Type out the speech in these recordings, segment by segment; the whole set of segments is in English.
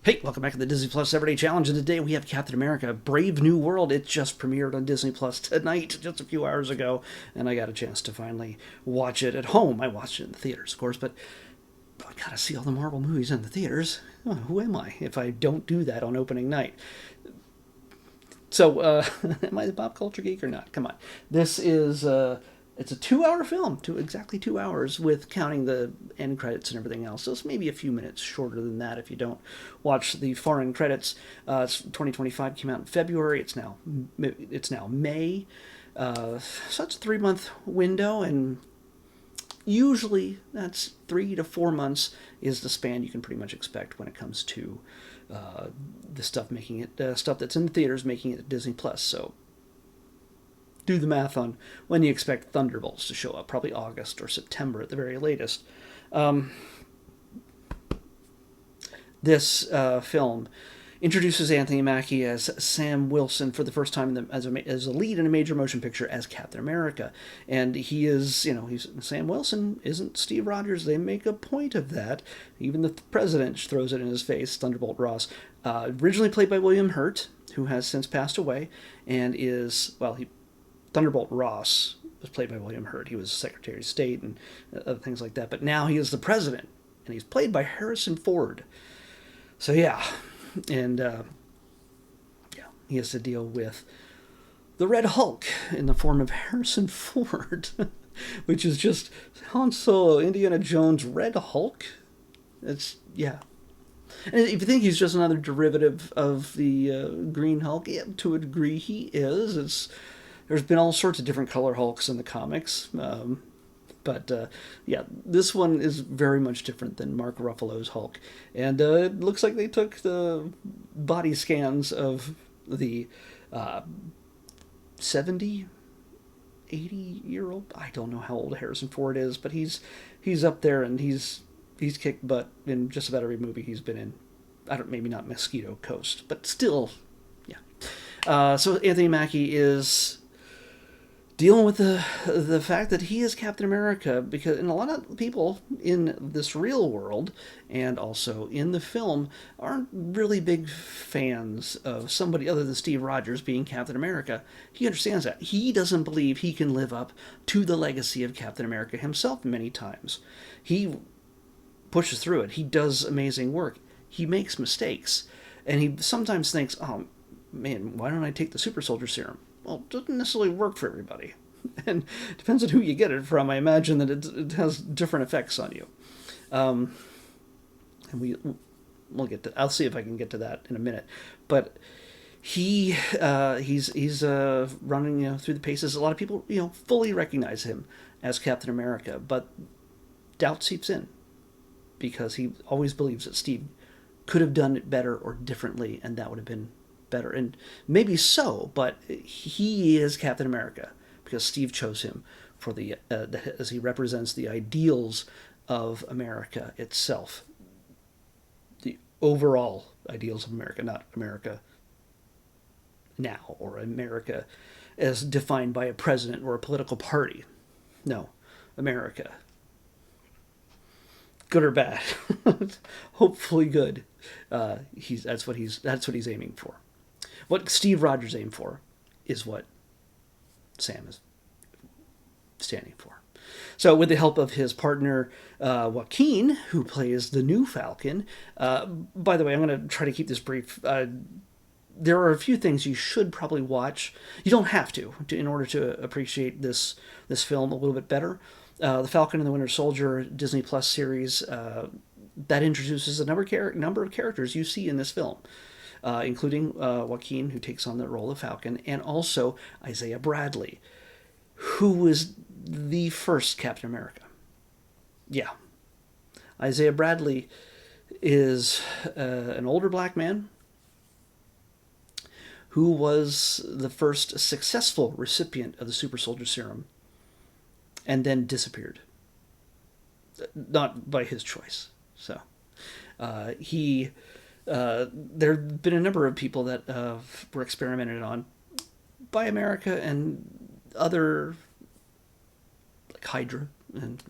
Hey, welcome back to the Disney Plus Everyday Challenge, and today we have Captain America: Brave New World. It just premiered on Disney Plus tonight, just a few hours ago, and I got a chance to finally watch it at home. I watched it in the theaters, of course, but I gotta see all the Marvel movies in the theaters. Oh, who am I if I don't do that on opening night? So, am I the pop culture geek or not? Come on. This is it's a 2 hour film, exactly 2 hours, with counting the end credits and everything else. So it's maybe a few minutes shorter than that if you don't watch the foreign credits. It's 2025, came out in February. It's now May. So it's a 3 month window, and usually that's 3 to 4 months is the span you can pretty much expect when it comes to the stuff making it stuff that's in the theaters making it Disney Plus. So do the math on when you expect Thunderbolts to show up. Probably August or September at the very latest. This film introduces Anthony Mackie as Sam Wilson for the first time as a lead in a major motion picture as Captain America. And he is, Sam Wilson isn't Steve Rogers. They make a point of that. Even the president throws it in his face, Thunderbolt Ross. Originally played by William Hurt, who has since passed away, and Thunderbolt Ross was played by William Hurt. He was Secretary of State and other things like that. But now he is the president, and he's played by Harrison Ford. So yeah, and he has to deal with the Red Hulk in the form of Harrison Ford, which is just Han Solo, Indiana Jones, Red Hulk. And if you think he's just another derivative of the Green Hulk, yeah, to a degree he is. There's been all sorts of different color Hulks in the comics. But this one is very much different than Mark Ruffalo's Hulk. And it looks like they took the body scans of the 70, 80-year-old. I don't know how old Harrison Ford is, but he's up there, and he's kicked butt in just about every movie he's been in. Maybe not Mosquito Coast, but still, yeah. So Anthony Mackie is dealing with the fact that he is Captain America, because a lot of people in this real world and also in the film aren't really big fans of somebody other than Steve Rogers being Captain America. He understands that. He doesn't believe he can live up to the legacy of Captain America himself many times. He pushes through it. He does amazing work. He makes mistakes. And he sometimes thinks, oh man, why don't I take the super soldier serum? Well, it doesn't necessarily work for everybody. And it depends on who you get it from. I imagine that it has different effects on you. And we'll get to. I'll see if I can get to that in a minute. But he's running through the paces. A lot of people fully recognize him as Captain America, but doubt seeps in because he always believes that Steve could have done it better or differently, and that would have been better. And maybe so, but he is Captain America because Steve chose him for as he represents the ideals of America itself, the overall ideals of America, not America now or America as defined by a president or a political party. No, America, good or bad. Hopefully good. That's what he's aiming for. What Steve Rogers aimed for is what Sam is standing for. So with the help of his partner, Joaquin, who plays the new Falcon, by the way, I'm going to try to keep this brief. There are a few things you should probably watch. You don't have to in order to appreciate this film a little bit better. The Falcon and the Winter Soldier Disney Plus series that introduces a number of characters you see in this film. Including Joaquin, who takes on the role of Falcon, and also Isaiah Bradley, who was the first Captain America. Yeah. Isaiah Bradley is an older black man who was the first successful recipient of the super soldier serum and then disappeared. Not by his choice. So there have been a number of people that were experimented on by America and other, like Hydra and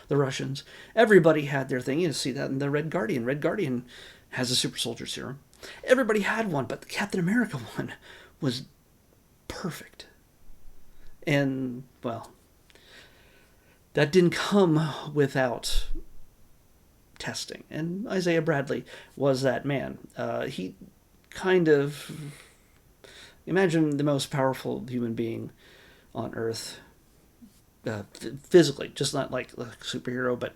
the Russians. Everybody had their thing. You see that in the Red Guardian. Red Guardian has a super soldier serum. Everybody had one, but the Captain America one was perfect. And, well, that didn't come without testing. And Isaiah Bradley was that man. He kind of... Imagine the most powerful human being on Earth, physically, just not like a superhero, but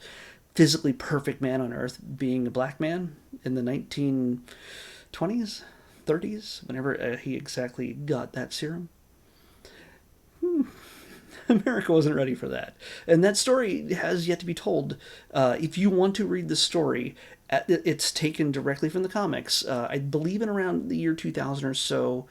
physically perfect man on Earth, being a black man in the 1920s, 30s, whenever he exactly got that serum. America wasn't ready for that. And that story has yet to be told. If you want to read the story, it's taken directly from the comics. I believe in around the year 2000 or so,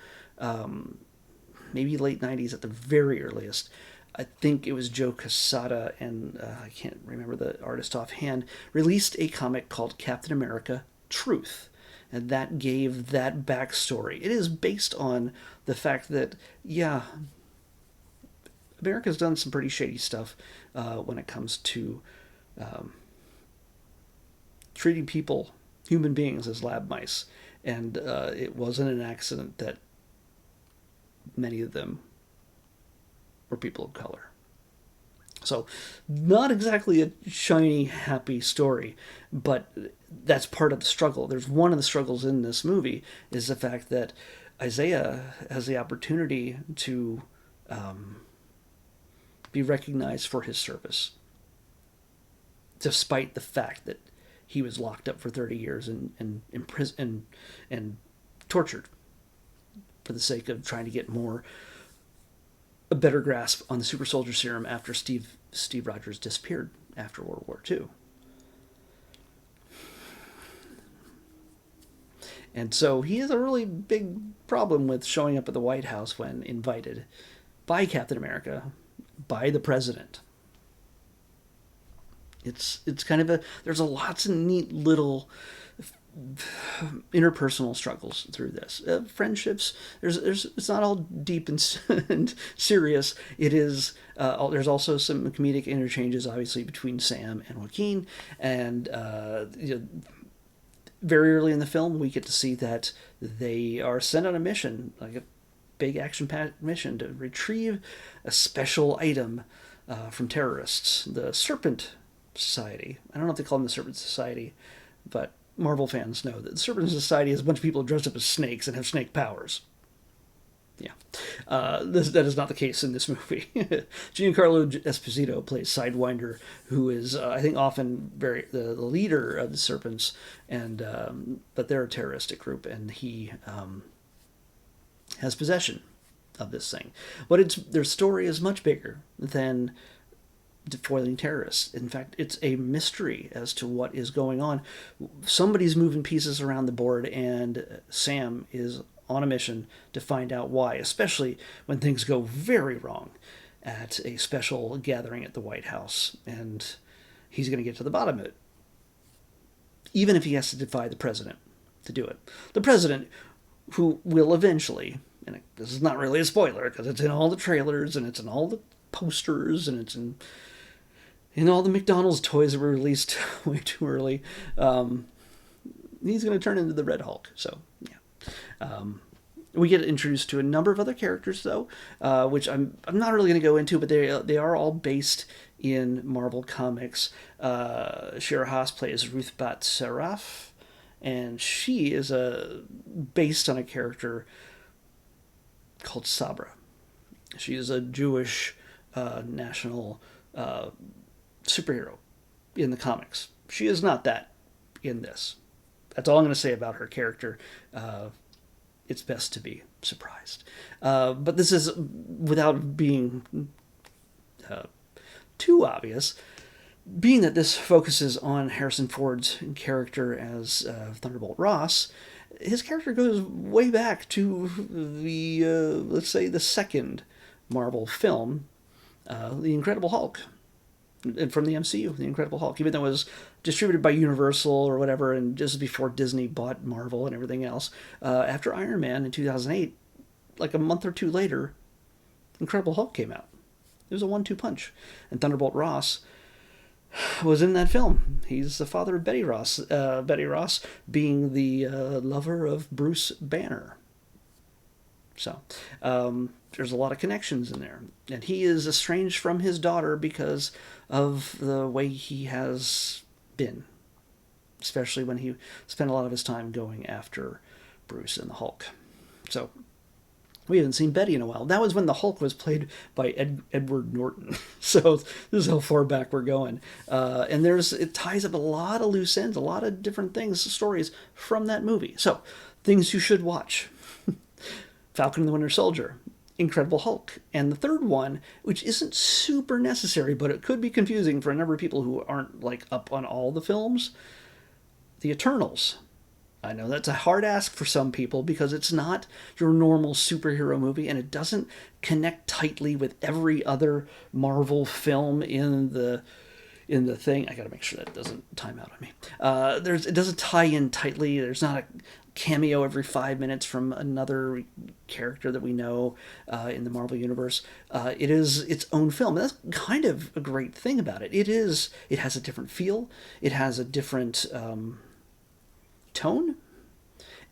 maybe late 90s at the very earliest. I think it was Joe Quesada, and I can't remember the artist offhand, released a comic called Captain America Truth. And that gave that backstory. It is based on the fact that, yeah, America's done some pretty shady stuff when it comes to treating people, human beings, as lab mice. And it wasn't an accident that many of them were people of color. So, not exactly a shiny, happy story, but that's part of the struggle. There's one of the struggles in this movie is the fact that Isaiah has the opportunity to be recognized for his service, despite the fact that he was locked up for 30 years and imprisoned and tortured for the sake of trying to get a better grasp on the super soldier serum after Steve Rogers disappeared after World War II. And so he has a really big problem with showing up at the White House when invited by Captain America, by the president. It's kind of there's lots of neat little interpersonal struggles through this. Friendships, it's not all deep and serious. It is, there's also some comedic interchanges, obviously, between Sam and Joaquin. And very early in the film, we get to see that they are sent on a mission, like a big action-packed mission, to retrieve a special item from terrorists, the Serpent Society. I don't know if they call them the Serpent Society, but Marvel fans know that the Serpent Society is a bunch of people dressed up as snakes and have snake powers. Yeah. That is not the case in this movie. Giancarlo Esposito plays Sidewinder, who is, I think, often the leader of the Serpents, and but they're a terroristic group, and he has possession of this thing. But their story is much bigger than foiling terrorists. In fact, it's a mystery as to what is going on. Somebody's moving pieces around the board, and Sam is on a mission to find out why, especially when things go very wrong at a special gathering at the White House, and he's going to get to the bottom of it, even if he has to defy the president to do it. The president, who will eventually, and this is not really a spoiler because it's in all the trailers and it's in all the posters and it's in all the McDonald's toys that were released way too early, he's going to turn into the Red Hulk. So, yeah. We get introduced to a number of other characters, though, which I'm not really going to go into, but they are all based in Marvel Comics. Shira Haas plays Ruth Bat Seraph, and she is based on a character called Sabra. She is a Jewish national superhero in the comics. She is not that in this. That's all I'm going to say about her character. It's best to be surprised. But this is, without being too obvious, being that this focuses on Harrison Ford's character as Thunderbolt Ross, his character goes way back to the, let's say, the second Marvel film, The Incredible Hulk. From the MCU, The Incredible Hulk, even though it was distributed by Universal or whatever, and just before Disney bought Marvel and everything else. After Iron Man in 2008, like a month or two later, Incredible Hulk came out. It was a 1-2 punch. And Thunderbolt Ross was in that film. He's the father of Betty Ross. Betty Ross being the lover of Bruce Banner. So there's a lot of connections in there. And he is estranged from his daughter because of the way he has been, especially when he spent a lot of his time going after Bruce and the Hulk. So we haven't seen Betty in a while. That was when the Hulk was played by Edward Norton. So this is how far back we're going. And it ties up a lot of loose ends, a lot of different things, stories from that movie. So things you should watch. Falcon and the Winter Soldier, Incredible Hulk, and the third one, which isn't super necessary, but it could be confusing for a number of people who aren't like up on all the films, The Eternals. I know that's a hard ask for some people because it's not your normal superhero movie and it doesn't connect tightly with every other Marvel film in the thing. I gotta make sure that doesn't time out on me. It doesn't tie in tightly. There's not a cameo every 5 minutes from another character that we know in the Marvel universe. It is its own film. And that's kind of a great thing about it. It has a different feel. It has a different tone,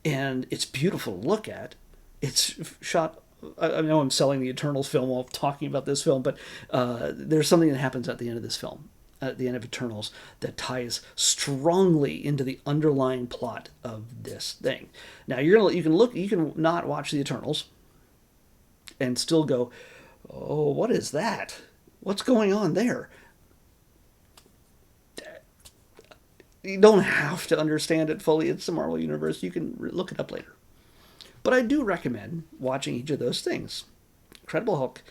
and it's beautiful to look at. It's shot. I know I'm selling the Eternals film while talking about this film, but there's something that happens at the end of this film, at the end of Eternals, that ties strongly into the underlying plot of this thing. Now you can not watch the Eternals and still go, oh, what is that? What's going on there? You don't have to understand it fully. It's the Marvel Universe. You can look it up later. But I do recommend watching each of those things. Incredible Hulk,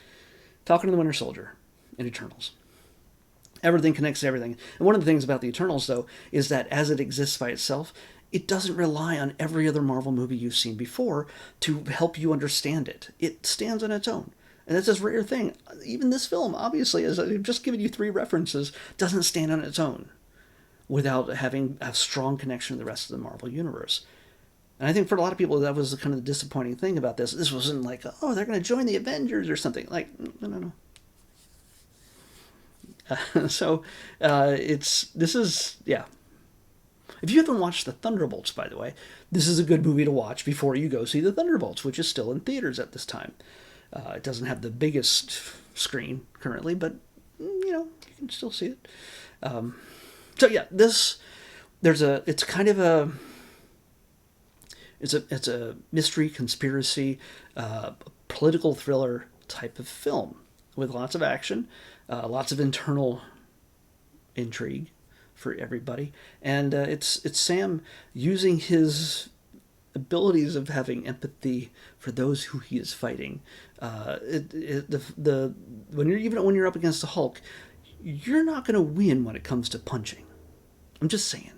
Falcon and the Winter Soldier, and Eternals. Everything connects to everything. And one of the things about the Eternals, though, is that as it exists by itself, it doesn't rely on every other Marvel movie you've seen before to help you understand it. It stands on its own. And that's this rare thing. Even this film, obviously, as I've just given you 3 references, doesn't stand on its own without having a strong connection to the rest of the Marvel Universe. And I think for a lot of people, that was kind of the disappointing thing about this. This wasn't like, oh, they're going to join the Avengers or something. Like, no. If you haven't watched the Thunderbolts, by the way, this is a good movie to watch before you go see the Thunderbolts, which is still in theaters at this time. It doesn't have the biggest screen currently, but you can still see it. It's a mystery, conspiracy, political thriller type of film with lots of action, lots of internal intrigue for everybody, and it's Sam using his abilities of having empathy for those who he is fighting. When you're up against the Hulk, you're not going to win when it comes to punching. I'm just saying.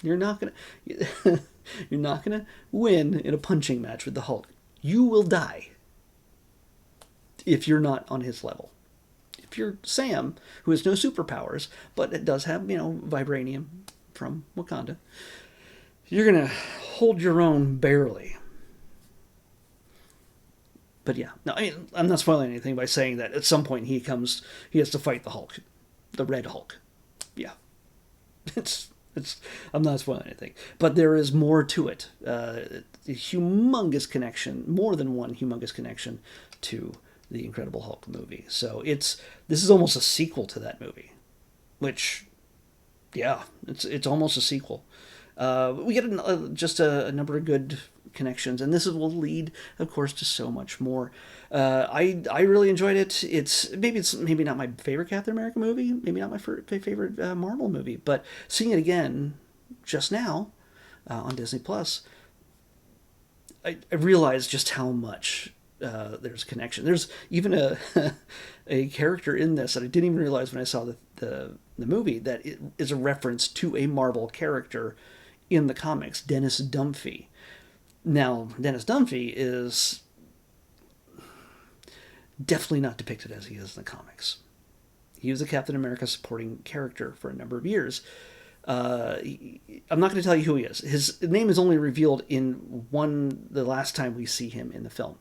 You're not going to win in a punching match with the Hulk. You will die if you're not on his level. If you're Sam, who has no superpowers, but it does have, vibranium from Wakanda, you're going to hold your own barely. But yeah, no, I'm not spoiling anything by saying that at some point he has to fight the Hulk, the Red Hulk. Yeah. I'm not spoiling anything, but there is more to it. A humongous connection, more than one humongous connection to the Incredible Hulk movie. So this is almost a sequel to that movie, which, yeah, it's almost a sequel. We get just a number of good connections, and this will lead, of course, to so much more. I really enjoyed it. It's maybe not my favorite Captain America movie, maybe not my favorite Marvel movie, but seeing it again just now on Disney Plus, I realized just how much there's a connection. There's even a character in this that I didn't even realize when I saw the movie that it is a reference to a Marvel character in the comics, Dennis Dumfries. Now, Dennis Dumfries is definitely not depicted as he is in the comics. He was a Captain America supporting character for a number of years. I'm not going to tell you who he is. His name is only revealed in the last time we see him in the film.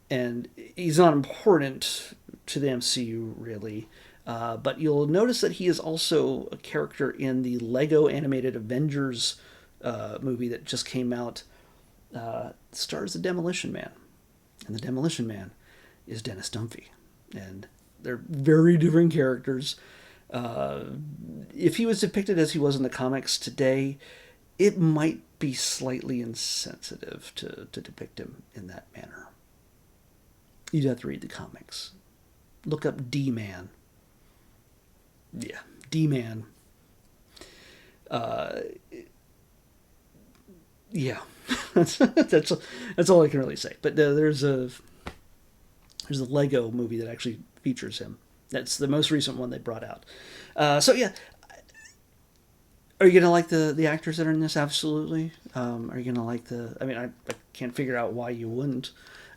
And he's not important to the MCU, really. But you'll notice that he is also a character in the Lego animated Avengers movie that just came out. Stars the Demolition Man. And the Demolition Man is Dennis Dunphy. And they're very different characters. If he was depicted as he was in the comics today, it might be slightly insensitive to depict him in that manner. You'd have to read the comics. Look up D-Man. Yeah, D-Man. Yeah, that's all I can really say. But there's a Lego movie that actually features him. That's the most recent one they brought out. So yeah, are you gonna like the actors that are in this? Absolutely. Are you gonna like the? I mean, I can't figure out why you wouldn't.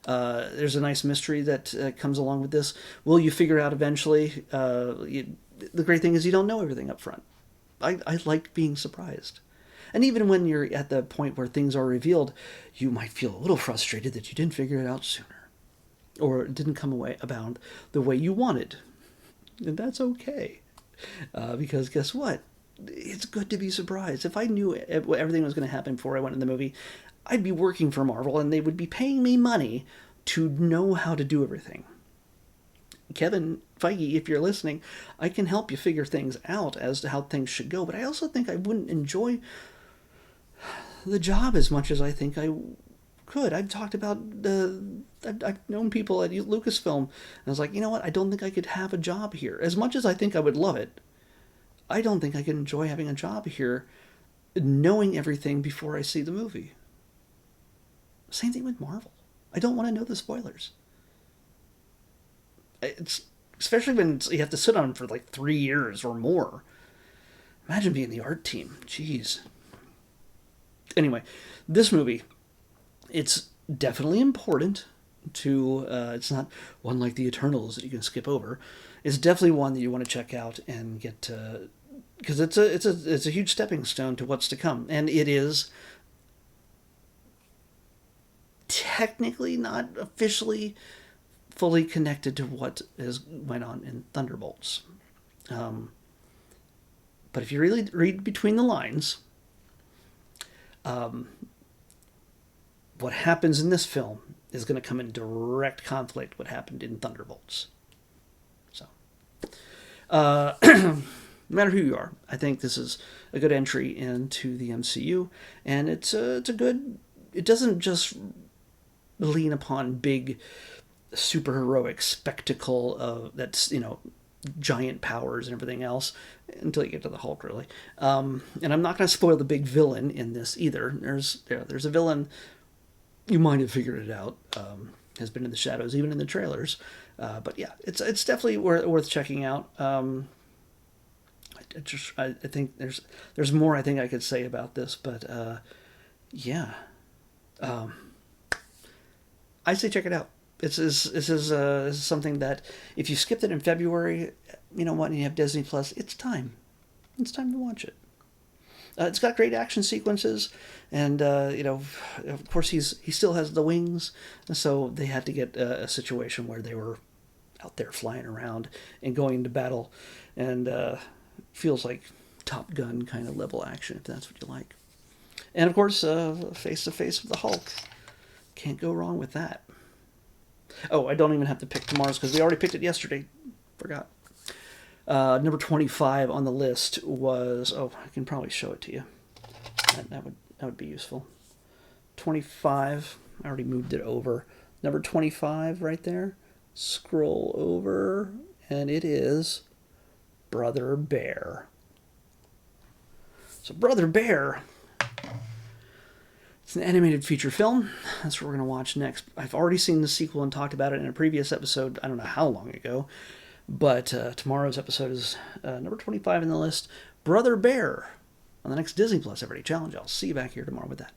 There's a nice mystery that comes along with this. Will you figure out eventually? The great thing is you don't know everything up front. I like being surprised. And even when you're at the point where things are revealed, you might feel a little frustrated that you didn't figure it out sooner. Or it didn't come about the way you wanted. And that's okay. Because guess what? It's good to be surprised. If I knew everything was going to happen before I went in the movie, I'd be working for Marvel and they would be paying me money to know how to do everything. Kevin Feige, if you're listening, I can help you figure things out as to how things should go, but I also think I wouldn't enjoy the job as much as I think I could. I've talked about I've known people at Lucasfilm, and I was like, you know what? I don't think I could have a job here. As much as I think I would love it, I don't think I could enjoy having a job here, knowing everything before I see the movie. Same thing with Marvel. I don't want to know the spoilers. It's especially when you have to sit on them for like 3 years or more. Imagine being the art team. Jeez. Anyway, this movie, it's definitely important to. It's not one like the Eternals that you can skip over. It's definitely one that you want to check out and get because it's a huge stepping stone to what's to come, and it is technically not officially fully connected to what has went on in Thunderbolts. But if you really read between the lines, what happens in this film is going to come in direct conflict with what happened in Thunderbolts. So, no matter who you are, I think this is a good entry into the MCU, and it's a good. It doesn't just lean upon big superheroic spectacle that's giant powers and everything else until you get to the Hulk, really. And I'm not going to spoil the big villain in this either. There's a villain, you might have figured it out, has been in the shadows, even in the trailers. But yeah, it's definitely worth checking out. I think there's more I think I could say about this, but yeah. I say check it out. This is something that if you skipped it in February, you know what, and you have Disney Plus, it's time. It's time to watch it. It's got great action sequences, and of course he still has the wings, so they had to get a situation where they were out there flying around and going into battle, and feels like Top Gun kind of level action, if that's what you like. And of course, face to face with the Hulk. Can't go wrong with that. Oh, I don't even have to pick tomorrow's because we already picked it yesterday. Forgot. Number 25 on the list was... Oh, I can probably show it to you. That would be useful. 25. I already moved it over. Number 25 right there. Scroll over, and it is Brother Bear. So Brother Bear... It's an animated feature film. That's what we're going to watch next. I've already seen the sequel and talked about it in a previous episode. I don't know how long ago. But tomorrow's episode is number 25 in the list. Brother Bear on the next Disney Plus Everyday Challenge. I'll see you back here tomorrow with that.